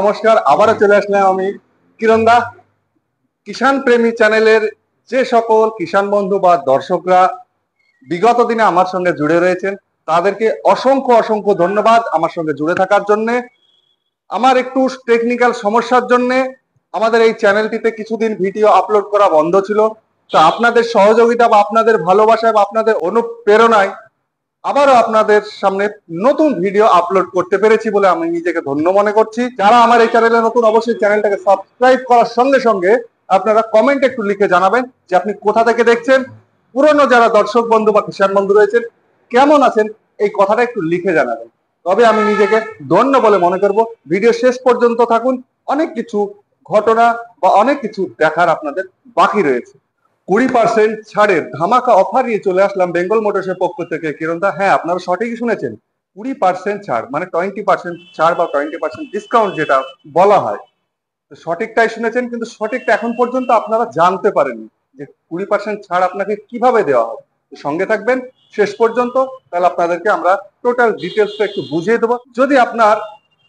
নমস্কার, আবারও চলে আসলাম আমি কিরণদা। কিষাণ প্রেমী চ্যানেলের যে সকল কিষাণ বন্ধু বা দর্শকরা বিগত দিনে আমার সঙ্গে জুড়ে রয়েছেন তাদেরকে অসংখ্য অসংখ্য ধন্যবাদ আমার সঙ্গে জুড়ে থাকার জন্য। আমার একটু টেকনিক্যাল সমস্যার জন্য আমাদের এই চ্যানেলটিতে কিছুদিন ভিডিও আপলোড করা বন্ধ ছিল। তো আপনাদের সহযোগিতা বা আপনাদের ভালোবাসায় বা আপনাদের অনুপ্রেরণায় আবারও আপনাদের সামনে নতুন ভিডিও আপলোড করতে পেরেছি বলে আমি নিজেকে ধন্য মনে করছি। যারা আমার এই চ্যানেলে নতুন, অবশ্যই চ্যানেলটাকে সাবস্ক্রাইব করার সঙ্গে সঙ্গে আপনারা কমেন্ট একটু লিখে জানাবেন যে আপনি কোথা থেকে দেখছেন। পুরনো যারা দর্শক বন্ধু বা কিষাণ বন্ধু রয়েছেন কেমন আছেন, এই কথাটা একটু লিখে জানাবেন, তবে আমি নিজেকে ধন্য বলে মনে করব। ভিডিও শেষ পর্যন্ত থাকুন, অনেক কিছু ঘটনা বা অনেক কিছু দেখার আপনাদের বাকি রয়েছে। 20% ছাড়ের ধামাকা অফার নিয়ে চলে আসলাম বেঙ্গল মোটরসের পক্ষ থেকে। কিরণদা, হ্যাঁ আপনারা সঠিকই শুনেছেন, 20% ছাড় মানে 20% ছাড় বা 20% ডিসকাউন্ট যেটা বলা হয়, সঠিকটাই শুনেছেন। কিন্তু সঠিকটা এখন পর্যন্ত আপনারা জানতে পারেননি যে 20% ছাড় আপনাকে কিভাবে দেওয়া হবে। সঙ্গে থাকবেন শেষ পর্যন্ত, তাহলে আপনাদেরকে আমরা টোটাল ডিটেলসটা একটু বুঝিয়ে দেবো। যদি আপনার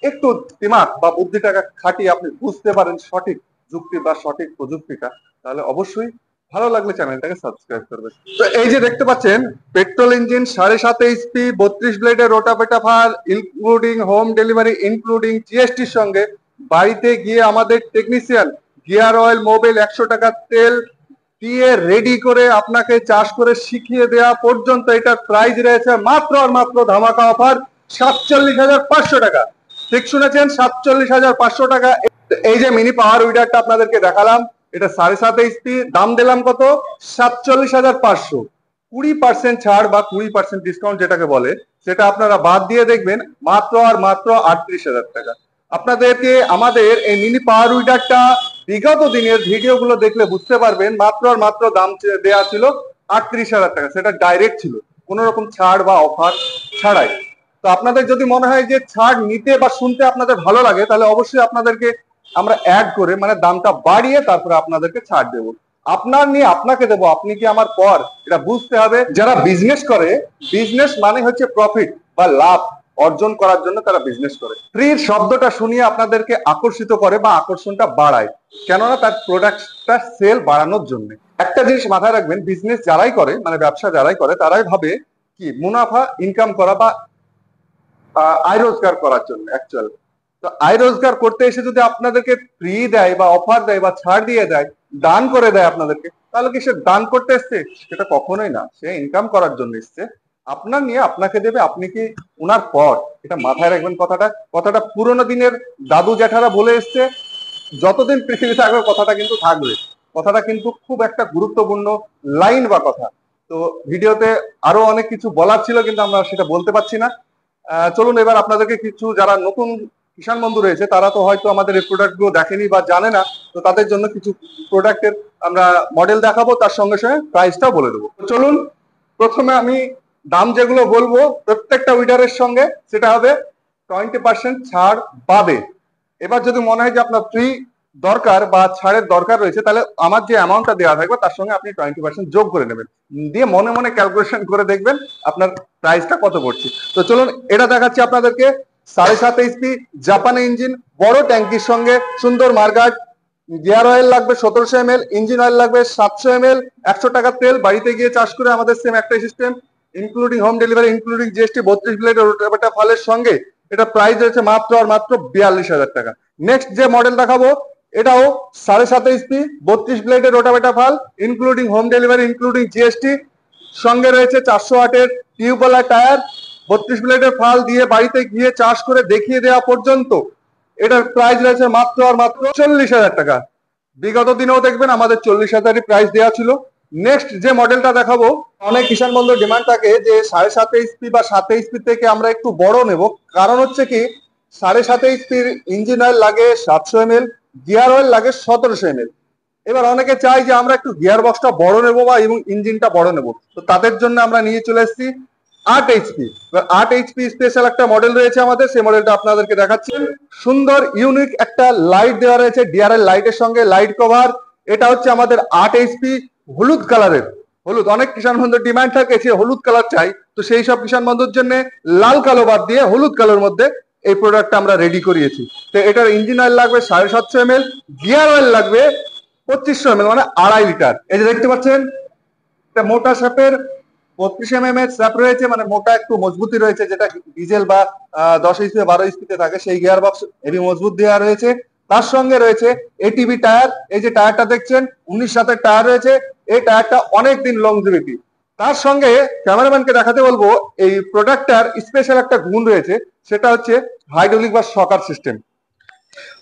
একটু দিমাগ বা বুদ্ধিটাকে খাটিয়ে আপনি বুঝতে পারেন সঠিক যুক্তি বা সঠিক প্রযুক্তিটা, তাহলে অবশ্যই ভালো লাগলে চ্যানেলটাকে সাবস্ক্রাইব করবেন। তো এই যে দেখতে পাচ্ছেন, পেট্রোল ইঞ্জিন 7.5 এইচপি 32 ব্লেডের রোটাভেটা ফার ইনক্লুডিং হোম ডেলিভারি ইনক্লুডিং জিএসটির সঙ্গে বাড়িতে গিয়ে আমাদের টেকনিশিয়ান গিয়ার অয়েল মোবিল 100 টাকা তেল দিয়ে রেডি করে আপনাকে চাষ করে শিখিয়ে দেওয়া পর্যন্ত এটার প্রাইস রয়েছে মাত্র আর মাত্র ধামাকা অফার 47,500 টাকা। ঠিক শুনেছেন, 47,500 টাকা। এই যে মিনি পাওয়ার উইডারটা আপনাদেরকে দেখালাম, এটা 7.5 এইচপি, দাম দিলাম কত? 47,500। 20% ছাড় বা 20% ডিসকাউন্ট যেটাকে বলে, সেটা আপনারা বাদ দিয়ে দেখবেন মাত্র আর মাত্র 38,000 টাকা। আপনাদেরকে আমাদের এই মিনি পাওয়ার উইডারটা বিগত দিনের ভিডিওগুলো দেখলে বুঝতে পারবেন, মাত্র আর মাত্র দাম দেওয়া ছিল 38,000 টাকা। সেটা ডাইরেক্ট ছিল, কোন রকম ছাড় বা অফার ছাড়াই। তো আপনাদের যদি মনে হয় যে ছাড় নিতে বা শুনতে আপনাদের ভালো লাগে, তাহলে অবশ্যই আপনাদেরকে আমরা অ্যাড করে মানে দামটা বাড়িয়ে তারপরে আপনাদেরকে ছাড় দেবো। আপনার নিয়ে আপনাকে দেবো, আপনি কি আমার পর, এটা বুঝতে হবে। যারা বিজনেস করে, বিজনেস মানে হচ্ছে প্রফিট বা লাভ অর্জন করার জন্য তারা বিজনেস করে। ফ্রির শব্দটা শুনিয়ে আপনাদেরকে আকর্ষিত করে বা আকর্ষণটা বাড়ায়, কেননা তার প্রোডাক্টটা সেল বাড়ানোর জন্য। একটা জিনিস মাথায় রাখবেন, বিজনেস যারাই করে মানে ব্যবসা যারাই করে, তারাই ভাবে কি মুনাফা ইনকাম করা বা আয় রোজগার করার জন্য অ্যাকচুয়াল। তো আয় রোজগার করতে এসে যদি আপনাদেরকে ফ্রি দেয় বা অফার দেয় বা ছাড় দিয়ে দেয়, দান করে দেয় আপনাদেরকে, তাহলে কি সে দান করতে এসছে? সেটা কখনোই না, সে ইনকাম করার জন্য এসছে। আপনার নিয়ে আপনাকে দেবে, আপনি কি ওনার পর, এটা মাথায় রাখবেন। কথাটা পুরোনো দিনের দাদু জ্যাঠারা বলে এসছে, যতদিন পৃথিবী থাকবে কথাটা কিন্তু থাকবে। কথাটা কিন্তু খুব একটা গুরুত্বপূর্ণ লাইন বা কথা। তো ভিডিওতে আরো অনেক কিছু বলার ছিল, কিন্তু আমরা সেটা বলতে পারছি না। চলুন এবার আপনাদেরকে কিছু, যারা নতুন কিষাণ বন্ধু রয়েছে তারা তো হয়তো আমাদের এই প্রোডাক্ট গুলো দেখেনি বা জানে না, তো তাদের জন্য কিছু প্রোডাক্টের আমরা মডেল দেখাবো, তার সঙ্গে সঙ্গে প্রাইসটাও বলে দেবো। চলুন, প্রথমে আমি দাম যেগুলো বলবো প্রত্যেকটা উইডারের সঙ্গে, সেটা হবে 20% ছাড় বাদে। এবার যদি মনে হয় যে আপনার ফ্রি দরকার বা ছাড়ের দরকার রয়েছে, তাহলে আমার যে অ্যামাউন্টটা দেওয়া থাকবে তার সঙ্গে আপনি 20% যোগ করে নেবেন, দিয়ে মনে মনে ক্যালকুলেশন করে দেখবেন আপনার প্রাইসটা কত পড়ছে। তো চলুন, এটা দেখাচ্ছি আপনাদেরকে। 7.5 এইচপি জাপানি ইঞ্জিন, বড় ট্যাঙ্কির সঙ্গে সুন্দর মার্গাট, গিয়ার অয়েল লাগবে 1700 ml, ইঞ্জিন অয়েল লাগবে 700 ml, 100 টাকা তেল, বাড়িতে গিয়ে চার্জ করে আমাদের সেম একটাই system, including home delivery including GST, 32 blade rotavator ফালের সঙ্গে এটা প্রাইস রয়েছে মাত্র আর মাত্র 42,000 টাকা। নেক্সট যে মডেল দেখাবো, এটাও 7.5 এইচপি 32 ব্লেডের রোটাভেটা ফাল including home delivery including GST, সঙ্গে রয়েছে 408 টিউবওয়ালা টায়ার, 32 ব্লেডের ফাল দিয়ে বাড়িতে গিয়ে চার্জ করে দেখিয়ে দেওয়া পর্যন্ত এটার প্রাইস রয়েছে মাত্র আর মাত্র 40,000 টাকা। বিগত দিনেও দেখবেন আমাদের 40,000-ই প্রাইস দেওয়া ছিল। নেক্সট যে মডেলটা দেখাবো, অনেক কিষাণ বন্ধুর ডিমান্ড থাকে যে 7.5 এইচপি বা 7 এইচপি থেকে আমরা একটু বড় নেব। কারণ হচ্ছে কি, 7.5 এইচপির ইঞ্জিন অয়েল লাগে 700 ml, গিয়ার অয়েল লাগে 1700 ml। এবার অনেকে চাই যে আমরা একটু গিয়ার বক্সটা বড় নেবো বা এবং ইঞ্জিনটা বড় নেবো, তো তাদের জন্য আমরা নিয়ে চলে এসেছি 8 এইচপি। 8 এইচপি স্পেশাল একটা মডেল রয়েছে আমাদের, সেই মডেলটা আপনাদেরকে দেখাচ্ছি। সুন্দর ইউনিক একটা লাইট দেওয়া রয়েছে, ডিআরএল লাইটের সঙ্গে লাইট কভার। এটা হচ্ছে আমাদের 8 এইচপি হলুদ কালারের। হলুদ, অনেক কিষাণ বন্ধুর ডিমান্ড থাকে যে হলুদ কালার চাই, তো সেই সব কিষাণ বন্ধুর জন্য লাল কালো বাদ দিয়ে হলুদ কালোর মধ্যে এই প্রোডাক্টটা আমরা রেডি করিয়েছি। তো এটার ইঞ্জিন অয়েল লাগবে 750 ml, গিয়ার অয়েল লাগবে 2500 ml, মানে 2.5 লিটার। এই যে দেখতে পাচ্ছেন একটা মোটা শ্যাপের 32 mm এর শ্যাপ রয়েছে, মানে মোটা একটু মজবুতি রয়েছে, যেটা ডিজেল বা 10 HP 12 HP তে থাকে সেই গিয়ার বক্স হেভি মজবুত দেওয়া রয়েছে। তার সঙ্গে রয়েছে এটিভি টায়ার। এই যে টায়ারটা দেখছেন 19 টায়ার রয়েছে, এই টায়ারটা অনেক দিন লংজিভিটি। তার সঙ্গে ক্যামেরাম্যানকে দেখাতে বলবো এই প্রোডাক্টটার স্পেশাল একটা গুণ রয়েছে, সেটা হচ্ছে হাইড্রোলিক বা শকার সিস্টেম।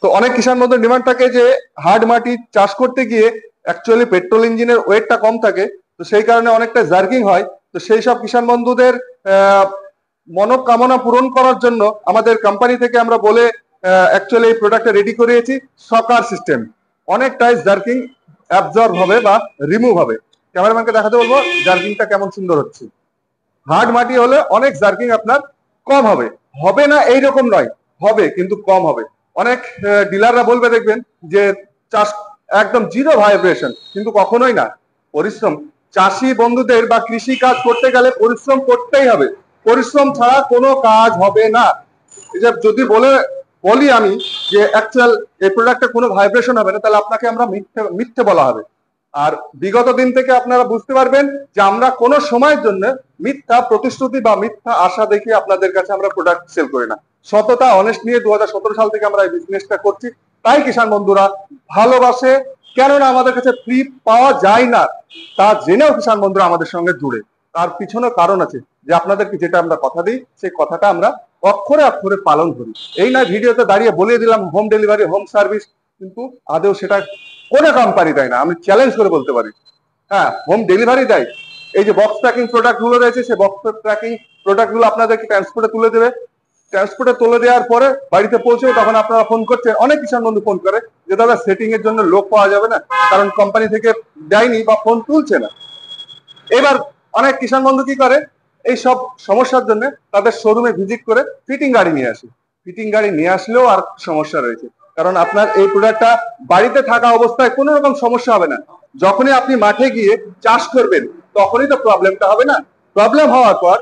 তো অনেক কিষাণ বন্ধুর ডিমান্ড থাকে যে হার্ড মাটি চাষ করতে গিয়ে অ্যাকচুয়ালি পেট্রোল ইঞ্জিনের ওয়েটটা কম থাকে, তো সেই কারণে অনেকটা জার্কিং হয়। তো সেই সব কিষাণ বন্ধুদের মনোকামনা পূরণ করার জন্য আমাদের কোম্পানি থেকে আমরা বলে অ্যাকচুয়ালি এই প্রোডাক্টটা রেডি করিয়েছি শকার সিস্টেম। অনেকটাই জার্কিং অ্যাবজর্ব হবে বা রিমুভ হবে। ক্যামেরাম্যানকে দেখাতে বলবো জার্কিংটা কেমন সুন্দর হচ্ছে। হার্ড মাটি হলে অনেক জার্কিং আপনার কম হবে, হবে না এইরকম নয়, হবে কিন্তু কম হবে। অনেক ডিলাররা বলবে দেখবেন যে চাষ একদম জিরো ভাইব্রেশন, কিন্তু কখনোই না। পরিশ্রম, চাষি বন্ধুদের বা কৃষি কাজ করতে গেলে পরিশ্রম করতেই হবে, পরিশ্রম ছাড়া কোনো কাজ হবে না। যদি বলি আমি যে অ্যাকচুয়াল এই প্রোডাক্টে কোনো ভাইব্রেশন হবে না, তাহলে আপনাকে আমরা মিথ্যে বলা হবে। আর বিগত দিন থেকে আপনারা বুঝতে পারবেন যে আমরা কোনো সময়ের জন্য মিথ্যা প্রতিশ্রুতি বা মিথ্যা আশা দেখিয়ে আপনাদের কাছে আমরা প্রোডাক্ট সেল করি না। সততা অনেস্ট নিয়ে 2017 সাল থেকে আমরা এই বিজনেসটা করছি। তাই কিষাণ বন্ধুরা ভালোবাসে, কেননা আমাদের কাছে ফ্রি পাওয়া যায় না তা জেনেও কিষাণ বন্ধুরা আমাদের সঙ্গে জুড়ে। তার পিছনে কারণ আছে যে আপনাদেরকে যেটা আমরা কথা দিই সেই কথাটা আমরা অক্ষরে অক্ষরে পালন করি। এই না ভিডিওতে দাঁড়িয়ে বলে দিলাম হোম ডেলিভারি, হোম সার্ভিস, কিন্তু আদৌ সেটা কোনো কোম্পানি দেয় না। আমি চ্যালেঞ্জ করে বলতে পারি, হ্যাঁ হোম ডেলিভারি দেয়। এই যে বক্স ট্র্যাকিং প্রোডাক্ট গুলো রয়েছে, সেই বক্স ট্র্যাকিং প্রোডাক্ট গুলো আপনাদেরকে ট্রান্সপোর্টে তুলে দেবে। ট্রান্সপোর্টে তুলে দেওয়ার পরে বাড়িতে পৌঁছে তখন আপনারা ফোন করছেন, অনেক কিষাণ বন্ধু ফোন করে যে দাদা সেটিং এর জন্য লোক পাওয়া যাবে না, কারণ কোম্পানি থেকে দেয়নি বা ফোন তুলছে না। এবার অনেক কিষাণ বন্ধু কি করে, এই সব সমস্যার জন্য তাদের শোরুমে ভিজিট করে ফিটিং গাড়ি নিয়ে আসে। ফিটিং গাড়ি নিয়ে আসলেও আর সমস্যা রয়েছে, কারণ আপনার এই প্রোডাক্টটা বাড়িতে থাকা অবস্থায় কোনো রকম সমস্যা হবে না। যখনই আপনি মাঠে গিয়ে চাষ করবেন তখনই তো প্রবলেমটা হবে না। প্রবলেম হওয়ার পর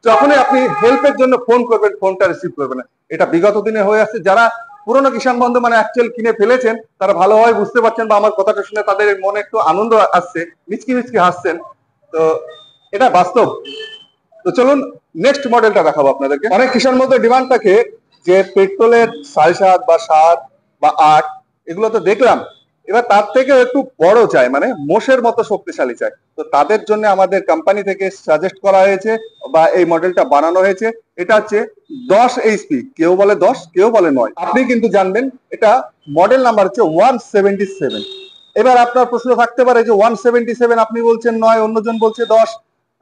যখনই আপনি হেল্পের জন্য ফোন করবেন, ফোনটা রিসিভ করবে না। এটা বিগত দিনে হয়ে আসছে। যারা পুরনো কিষাণ বন্ধু মানে অ্যাকচুয়াল কিনে ফেলেছেন তারা ভালোভাবে বুঝতে পারছেন, বা আমার কথাটা শুনে তাদের মনে একটু আনন্দ আসছে, মিচকি মিচকি হাসছেন। তো এটা বাস্তব। তো চলুন নেক্সট মডেলটা দেখাবো আপনাদেরকে। অনেক কিষাণ বন্ধুর ডিমান্ড থাকে যে পেট্রোলের 7.5 বা 7 বা 8 এগুলো তো দেখলাম, এবার তার থেকে একটু বড় চাই, মানে মোষের মতো শক্তিশালী চাই। তো তাদের জন্য আমাদের কোম্পানি থেকে সাজেস্ট করা হয়েছে বা এই মডেলটা বানানো হয়েছে। এটা হচ্ছে 10 HP, কেউ বলে 10, কেউ বলে 9। আপনি কিন্তু জানবেন এটা মডেল নাম্বার হচ্ছে 177। এবার আপনার প্রশ্ন থাকতে পারে যে 177 আপনি বলছেন 9, অন্যজন বলছে 10,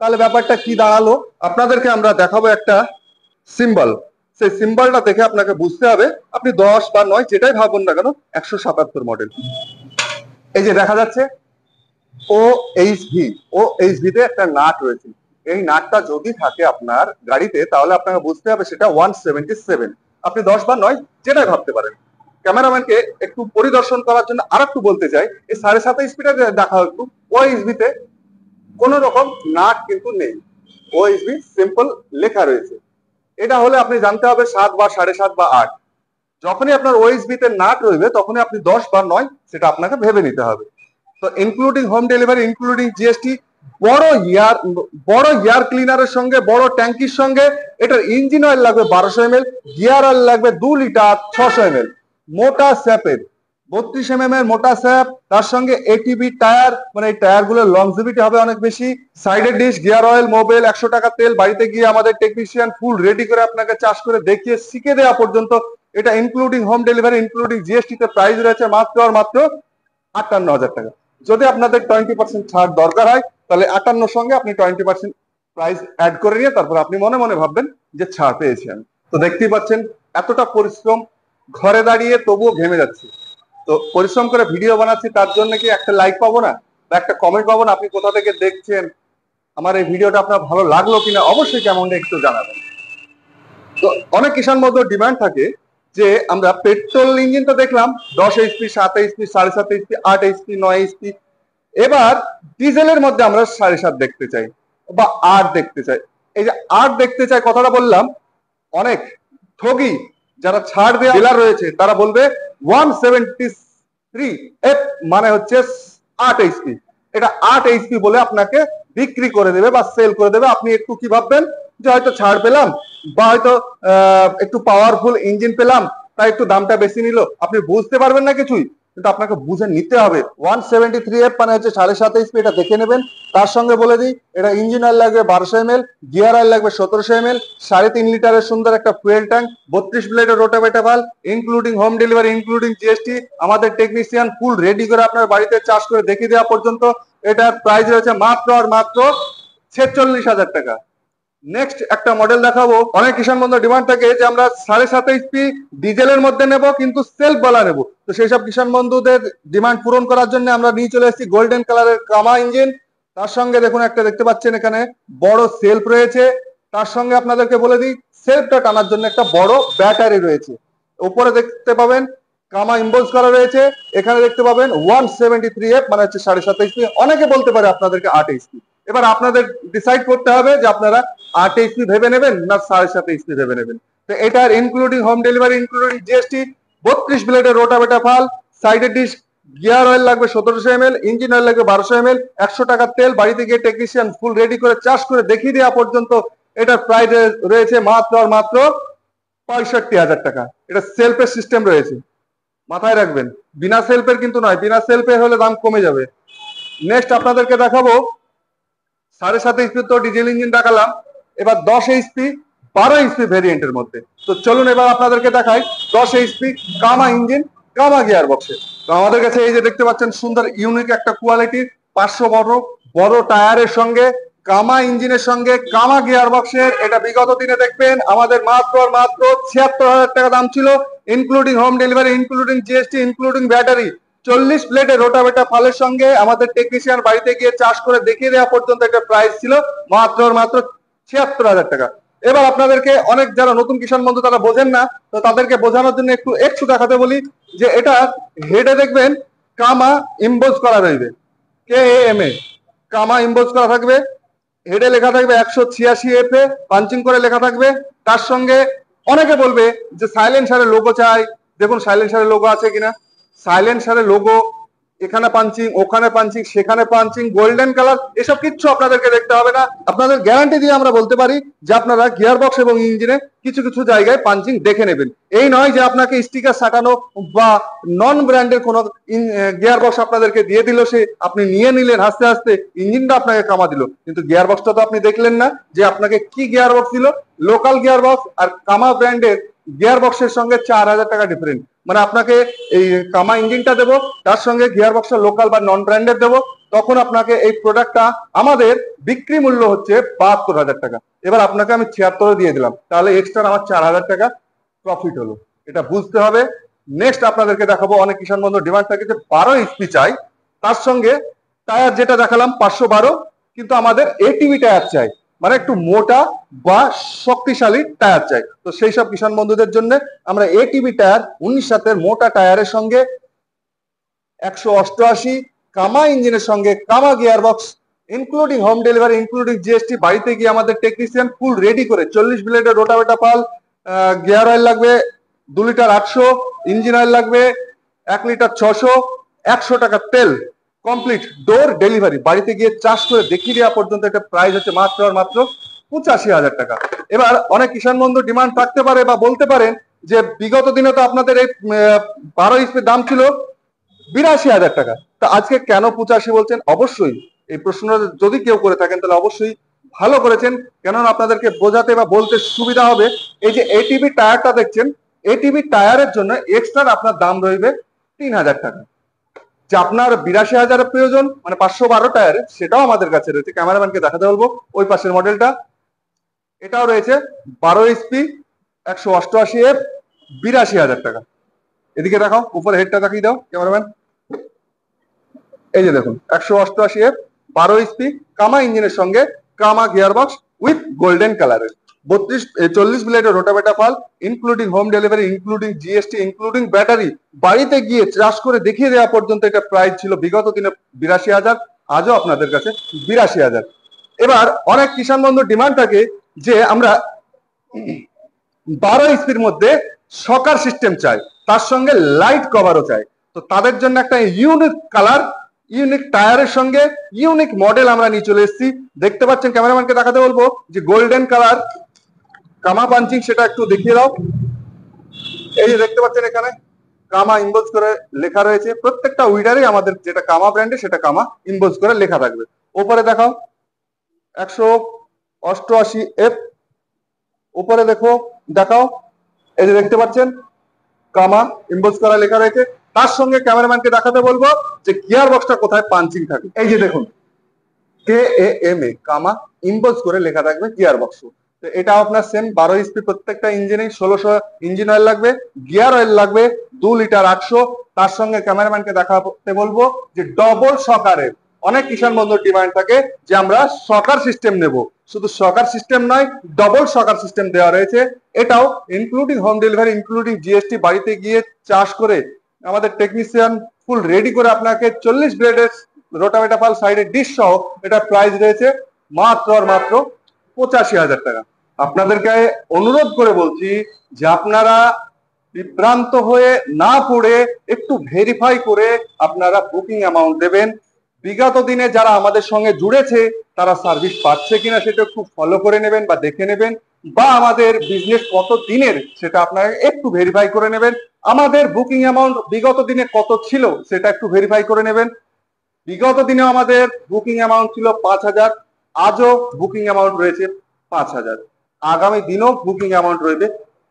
তাহলে ব্যাপারটা কি দাঁড়ালো? আপনাদেরকে আমরা দেখাবো একটা সিম্বল। সেই সিম্বলটা দেখে আপনাকে বুঝতে হবে আপনি 10 বা 9 যেটাই ভাবুন না কেন 177 মডেল। এই যে দেখা যাচ্ছে OHV তে একটা নাট রয়েছে। এই নাটটা যদি থাকে আপনার গাড়িতে তাহলে আপনাকে বুঝতে হবে সেটা 177। আপনি 10 বা 9 যেটাই ভাবতে পারেন। ক্যামেরাম্যানকে একটু পরিদর্শন করার জন্য আর একটু বলতে চাই, এই 7.5 স্পিডে দেখা একটু OHV তে কোন রকম নাট কিন্তু নেই। OHV সিম্পল লেখা রয়েছে। এটা হলে আপনি জানতে হবে 7 বা 7.5 বা 8। যখনই আপনার OHV তে নাট রইবে তখনই আপনি 10 বা 9 সেটা আপনাকে ভেবে নিতে হবে। তো including home delivery, including GST, বড় ইয়ার ক্লিনারের সঙ্গে, বড় ট্যাঙ্কির সঙ্গে এটার ইঞ্জিন অয়েল লাগবে 1200 ml, গিয়ার অয়েল লাগবে 2 লিটার 600 ml, মোটা স্যাপের 32 mm এর মোটা স্যাপ, তার সঙ্গে এটিভি টায়ার, মানে এই টায়ার গুলোর লংজিভিটি হবে অনেক বেশি। সাইডের ডিশ, গিয়ার অয়েল, মোবিল, 100 টাকা তেল। বাড়িতে গিয়ে আমাদের টেকনিশিয়ান ফুল রেডি করে আপনাকে চাষ করে দেখিয়ে শিখে দেওয়া পর্যন্ত। এটা including home delivery, including GST তে প্রাইস রয়েছে মাত্র আর মাত্র 58,000 টাকা। যদি আপনাদের 20% ছাড় দরকার হয় তাহলে 58 সঙ্গে আপনি 20% প্রাইস অ্যাড করে নিয়ে তারপর আপনি মনে মনে ভাববেন যে ছাড় পেয়েছি আমি। তো দেখতেই পাচ্ছেন এতটা পরিশ্রম, ঘরে দাঁড়িয়ে তবুও ঘেমে যাচ্ছে। তো পরিশ্রম করে ভিডিও বানাচ্ছি, তার জন্য কি একটা লাইক পাবো না বা একটা কমেন্ট পাবো না? আপনি কোথা থেকে দেখছেন, আমার এই ভিডিওটা আপনার ভালো লাগলো কিনা অবশ্যই কেমনটা একটু জানাবেন। তো অনেক কিষাণ বন্ধুর ডিমান্ড থাকে যে আমরা পেট্রোল ইঞ্জিনটা দেখলাম 10 HP, 7 HP, 7.5 HP, 8 HP, 9 HP। এবার ডিজেলের মধ্যে আমরা 7.5 দেখতে চাই বা 8 দেখতে চাই। এই যে 8 দেখতে চাই কথাটা বললাম, অনেক ঠগি যারা ছাড় দেওয়া ডিলার রয়েছে তারা বলবে 173F মানে হচ্ছে 8 HP। এটা 8 HP বলে আপনাকে বিক্রি করে দেবে বা সেল করে দেবে। আপনি একটু কি ভাববেন যে হয়তো ছাড় পেলাম বা হয়তো একটু পাওয়ারফুল ইঞ্জিন পেলাম তাই একটু দামটা বেশি নিল, আপনি বুঝতে পারবেন না কিছুই, কিন্তু আপনাকে বুঝে নিতে হবে। 173F মানে হচ্ছে 7.5 HP, এটা দেখে নেবেন। তার সঙ্গে বলে দিই, এটা ইঞ্জিন অয়েল লাগবে 1200 ml, গিয়ার অয়েল লাগবে 1700 ml, 3.5 লিটারের সুন্দর একটা ফুয়েল ট্যাঙ্ক, 32 ব্লেডের rotavator valve, including home delivery, including GST. আমাদের টেকনিশিয়ান ফুল রেডি করে আপনার বাড়িতে চার্জ করে দেখিয়ে দেওয়া পর্যন্ত এটার প্রাইস রয়েছে মাত্র আর মাত্র 46,000 টাকা। নেক্সট একটা মডেল দেখাবো। অনেক কিষাণ বন্ধু ডিমান্ড থাকে যে আমরা 7.5 HP ডিজেলের মধ্যে নেব কিন্তু সেলফ বলা নেব, তো সেই সব কিষাণ বন্ধুদের ডিমান্ড পূরণ করার জন্য আমরা নিয়ে চলে এসেছি গোল্ডেন কালারের কামা ইঞ্জিন। তার সঙ্গে দেখুন একটা দেখতে পাচ্ছেন এখানে বড় সেলফ রয়েছে। তার সঙ্গে আপনাদেরকে বলে দিই সেলফটা টানার জন্য একটা বড় ব্যাটারি রয়েছে। উপরে দেখতে পাবেন কামা ইম্বোজ করা রয়েছে। এখানে দেখতে পাবেন 173F মানে হচ্ছে 7.5 HP। অনেকে বলতে পারে আপনাদেরকে 8 HP। এবার আপনাদের ডিসাইড করতে হবে যে আপনারা 8 HP ভেবে নেবেন না 7.5 HP ভেবে নেবেন। তো এটার including home delivery, including GST, 32 ব্লেডের রোটাভেটা ভালভ, সাইডের ডিস্ক, গিয়ার অয়েল লাগবে 1700 ml, ইঞ্জিন অয়েল লাগবে 1200 ml, 100 টাকার তেল, বাড়িতে গিয়ে টেকনিশিয়ান ফুল রেডি করে চার্জ করে দেখিয়ে দেওয়া পর্যন্ত এটার প্রাইস রয়েছে মাত্র আর মাত্র 65,000 টাকা। এটা সেলফের সিস্টেম রয়েছে, মাথায় রাখবেন। বিনা সেলফের কিন্তু নয়, বিনা সেলফে হলে দাম কমে যাবে। নেক্সট আপনাদেরকে দেখাবো 7.5 HP তো ডিজেল ইঞ্জিন দেখালাম, এবার 10 HP 12 HP ভেরিয়েন্টের মধ্যে। তো চলুন এবার আপনাদেরকে দেখাই 10 HP কামা ইঞ্জিন কামা গিয়ার বক্সে। তো আমাদের কাছে এই যে দেখতে পাচ্ছেন সুন্দর ইউনিক একটা কোয়ালিটির 500 বড় টায়ারের সঙ্গে কামা ইঞ্জিনের সঙ্গে কামা গিয়ার বক্সের। এটা বিগত দিনে দেখবেন আমাদের মাত্র আর মাত্র 76,000 টাকা দাম ছিল, including home delivery, including GST, including battery. 40 প্লেটের রোটাভেটা ফালের সঙ্গে আমাদের টেকনিশিয়ান বাড়িতে গিয়ে চার্জ করে দেখিয়ে দেওয়া পর্যন্ত একটা প্রাইস ছিল মাত্র আর মাত্র 76,000 টাকা। এবার আপনাদেরকে অনেক যারা নতুন কিষাণ বন্ধু তারা বোঝেন না, তো তাদেরকে বোঝানোর জন্য একটু দেখাতে বলি যে এটা হেডে দেখবেন কামা ইম্বোজ করা রইবে, KAMA কামা ইম্বোজ করা থাকবে। হেডে লেখা থাকবে 186FA পাঞ্চিং করে লেখা থাকবে। তার সঙ্গে অনেকে বলবে যে সাইলেন্সারের লোগো চাই, দেখুন সাইলেন্সারের লোগো আছে কিনা। সাইলেন্সারের লোগো এখানে পাঞ্চিং, ওখানে পাঞ্চিং, সেখানে পাঞ্চিং, গোল্ডেন কালার, এসব কিচ্ছু আপনাদেরকে দেখতে হবে না। আপনাদের গ্যারান্টি দিয়ে আমরা বলতে পারি যে আপনারা গিয়ার বক্স এবং ইঞ্জিনে কিছু কিছু জায়গায় পাঞ্চিং দেখে নেবেন। এই নয় যে আপনাকে স্টিকার সাটানো বা নন ব্র্যান্ডের কোনো গিয়ার বক্স আপনাদেরকে দিয়ে দিল, সে আপনি নিয়ে নিলেন হাসতে হাসতে, ইঞ্জিনটা আপনাকে কামা দিল কিন্তু গিয়ার বক্সটা তো আপনি দেখলেন না যে আপনাকে কি গিয়ার বক্স দিল। লোকাল গিয়ার বক্স আর কামা ব্র্যান্ডের গিয়ার বক্সের সঙ্গে 4,000 টাকা ডিফারেন্ট। মানে আপনাকে এই কামা ইঞ্জিনটা দেবো, তার সঙ্গে গিয়ার বক্সটা লোকাল বা নন ব্র্যান্ডের দেবো, তখন আপনাকে এই প্রোডাক্টটা আমাদের বিক্রি মূল্য হচ্ছে 72,000 টাকা। এবার আপনাকে আমি 76 দিয়ে দিলাম, তাহলে এক্সট্রা আমার 4,000 টাকা প্রফিট হলো, এটা বুঝতে হবে। নেক্সট আপনাদেরকে দেখাবো অনেক কিষাণ বন্ধু ডিমান্ড থাকে যে 12 HP চাই, তার সঙ্গে টায়ার যেটা দেখালাম 512, কিন্তু আমাদের এটিভি টায়ার চাই, মানে একটু মোটা বা শক্তিশালী টায়ার চাই। তো সেই সব কিষাণ বন্ধুদের জন্য আমরা এটিভি টায়ার 19/7 মোটা টায়ারের সঙ্গে 188 কামা ইঞ্জিনের সঙ্গে কামা gear box, including home delivery, including GST, বাড়িতে গিয়ে আমাদের টেকনিশিয়ান ফুল রেডি করে 40 ব্লেডের রোটাভেটা পাল, গিয়ার অয়েল লাগবে 2 লিটার 800, ইঞ্জিন অয়েল লাগবে 1 লিটার 600, 100 টাকা তেল, কমপ্লিট ডোর ডেলিভারি, বাড়িতে গিয়ে চার্জ করে দেখিয়ে দেওয়া পর্যন্ত একটা প্রাইস হচ্ছে মাত্র আর মাত্র 85,000 টাকা। এবার অনেক কিষাণ বন্ধু ডিমান্ড থাকতে পারে বা বলতে পারেন যে বিগত দিনে তো আপনাদের এই 12 HP দাম ছিল 82,000 টাকা, তা আজকে কেন 85 বলছেন? অবশ্যই এই প্রশ্নটা যদি কেউ করে থাকেন তাহলে অবশ্যই ভালো করেছেন, কেননা আপনাদেরকে বোঝাতে বা বলতে সুবিধা হবে। এই যে এটিভি টায়ারটা দেখছেন, এটিভি টায়ারের জন্য এক্সট্রা আপনার দাম রইবে 3,000 টাকা। যে আপনার 82,000 প্রয়োজন মানে 512 টায়ারে, সেটাও আমাদের কাছে রয়েছে। ক্যামেরাম্যানকে দেখাতে বলবো ওই পাশের মডেলটা, এটাও রয়েছে 12 HP 188F 82,000 টাকা। এদিকে দেখাও, উপরে হেডটা দেখিয়ে দাও ক্যামেরাম্যান। এই যে দেখুন 188F 12 HP কামা ইঞ্জিনের সঙ্গে কামা গিয়ার বক্স উইথ গোল্ডেন কালারের, 40 ব্লেডের রোটাভেটা ফাল, including home delivery, including GST, including battery, বাড়িতে গিয়ে চার্জ করে দেখিয়ে দেওয়া পর্যন্ত এটা প্রাইস ছিল বিগত দিনে 82,000, আজও আপনাদের কাছে 82,000। এবার অনেক কিষাণ বন্ধুর ডিমান্ড থাকে যে আমরা 12 HP মধ্যে শকার সিস্টেম চায়, তার সঙ্গে লাইট কভারও চায়। তো তাদের জন্য একটা ইউনিক কালার, ইউনিক টায়ারের সঙ্গে ইউনিক মডেল আমরা নিয়ে চলে এসেছি। দেখতে পাচ্ছেন, ক্যামেরাম্যানকে দেখাতে বলবো যে গোল্ডেন কালার কামা পাঞ্চিং, সেটা একটু দেখিয়ে দাও। এই যে দেখতে পাচ্ছেন এখানে কামা ইম্বোজ করে লেখা রয়েছে। প্রত্যেকটা উইডারে আমাদের যেটা কামা ব্র্যান্ডে সেটা কামা ইম্বোজ করে লেখা থাকবে। ওপরে দেখাও 188F, উপরে দেখাও, এই যে দেখতে পাচ্ছেন কামা ইম্বোজ করা লেখা রয়েছে। তার সঙ্গে ক্যামেরাম্যানকে দেখাতে বলবো যে গিয়ার বক্সটা কোথায় পাঞ্চিং থাকে। এই যে দেখুন KAMA কামা ইম্বোজ করে লেখা থাকবে গিয়ার বক্স। তো এটা আপনার সেম 12 স্পিড, প্রত্যেকটা ইঞ্জিনে 1600 ইঞ্জিন অয়েল লাগবে, গিয়ার অয়েল লাগবে 2 লিটার 800। তার সঙ্গে ক্যামেরাম্যানকে দেখাতে বলবো যে ডবল শকারের, অনেক কিষাণ বন্ধুর ডিমান্ড থাকে যে আমরা শকার সিস্টেম নেব। শুধু শকার সিস্টেম নয়, ডবল শকার সিস্টেম দেওয়া রয়েছে। এটাও including home delivery, including GST, বাড়িতে গিয়ে চার্জ করে আমাদের টেকনিশিয়ান ফুল রেডি করে আপনাকে 40 ব্লেডের রোটাভেটা পাল সাইডে ডিশ সহ এটা প্রাইস রয়েছে মাত্র আর মাত্র 85,000 টাকা। আপনাদেরকে অনুরোধ করে বলছি যে আপনারা বিভ্রান্ত হয়ে না পড়ে একটু ভেরিফাই করে আপনারা বুকিং অ্যামাউন্ট দেবেন। বিগত দিনে যারা আমাদের সঙ্গে জুড়েছে তারা সার্ভিস পাচ্ছে কিনা সেটা একটু ফলো করে নেবেন বা দেখে নেবেন, বা আমাদের বিজনেস কত দিনের সেটা আপনারা একটু ভেরিফাই করে নেবেন। আমাদের বুকিং অ্যামাউন্ট বিগত দিনে কত ছিল সেটা একটু ভেরিফাই করে নেবেন। বিগত দিনে আমাদের বুকিং অ্যামাউন্ট ছিল 5,000, আজও বুকিং অ্যামাউন্ট রয়েছে 5,000, আগামী দিনও বুকিং অ্যামাউন্ট রয়েছে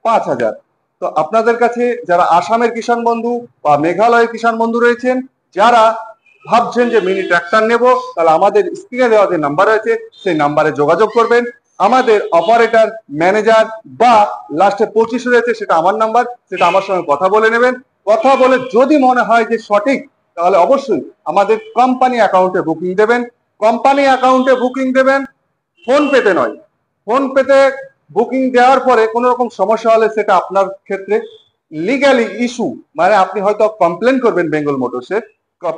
5,000। তো আপনাদের কাছে যারা আসামের কিষাণ বন্ধু বা মেঘালয়ের কিষাণ বন্ধু রয়েছেন, যারা ভাবছেন যে মিনি ট্র্যাক্টর নেব, তাহলে আমাদের স্ক্রিনে দেওয়া যে নাম্বার রয়েছে সেই নাম্বারে যোগাযোগ করবেন। আমাদের অপারেটর, ম্যানেজার বা লাস্টে 25 রয়েছে, সেটা আমার নাম্বার, সেটা আমার সঙ্গে কথা বলে নেবেন। কথা বলে যদি মনে হয় যে সঠিক, তাহলে অবশ্যই আমাদের কোম্পানি অ্যাকাউন্টে বুকিং দেবেন। কোম্পানি অ্যাকাউন্টে বুকিং দেবেন, ফোন পেতে নয়। ফোন পেতে বুকিং দেওয়ার পরে কোনো রকম সমস্যা হলে সেটা আপনার ক্ষেত্রে লিগ্যালি ইস্যু, মানে আপনি হয়তো কমপ্লেন করবেন বেঙ্গল মোটরসে।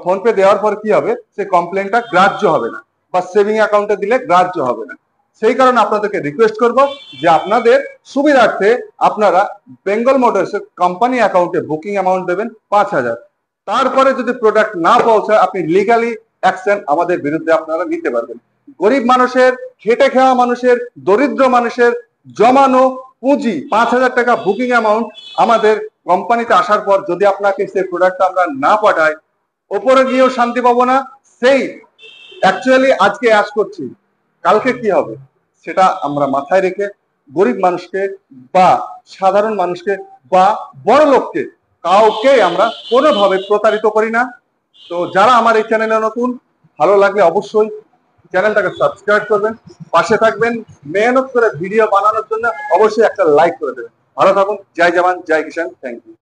ফোন পে দেওয়ার পর কি হবে, সে কমপ্লেনটা গ্রাহ্য হবে না, বা সেভিং অ্যাকাউন্টে দিলে গ্রাহ্য হবে না। সেই কারণে আপনাদেরকে রিকোয়েস্ট করব যে আপনাদের সুবিধার্থে আপনারা বেঙ্গল মোটরসের কোম্পানি অ্যাকাউন্টে বুকিং অ্যামাউন্ট দেবেন 5,000। তারপরে যদি প্রোডাক্ট না পৌঁছায়, আপনি লিগালি অ্যাকশন আমাদের বিরুদ্ধে আপনারা নিতে পারবেন। গরিব মানুষের, খেটে খাওয়া মানুষের, দরিদ্র মানুষের জমানো পুঁজি 5,000 টাকা বুকিং অ্যামাউন্ট আমাদের কোম্পানিতে আসার পর যদি আপনাকে সেই প্রোডাক্টটা আমরা না পাঠাই, ওপরে গিয়েও শান্তি পাবো না। সেই অ্যাকচুয়ালি আজকে অ্যাশ করছি, কালকে কি হবে সেটা আমরা মাথায় রেখে গরিব মানুষকে বা সাধারণ মানুষকে বা বড় লোককে কাউকে আমরা কোনোভাবে প্রতারিত করি না। তো যারা আমার এই চ্যানেলে নতুন, ভালো লাগলে অবশ্যই চ্যানেলটাকে সাবস্ক্রাইব করবেন, পাশে থাকবেন। মেহনত করে ভিডিও বানানোর জন্য অবশ্যই একটা লাইক করে দেবেন। ভালো থাকুন। জয় জওয়ান, জয় কিষাণ। Thank you.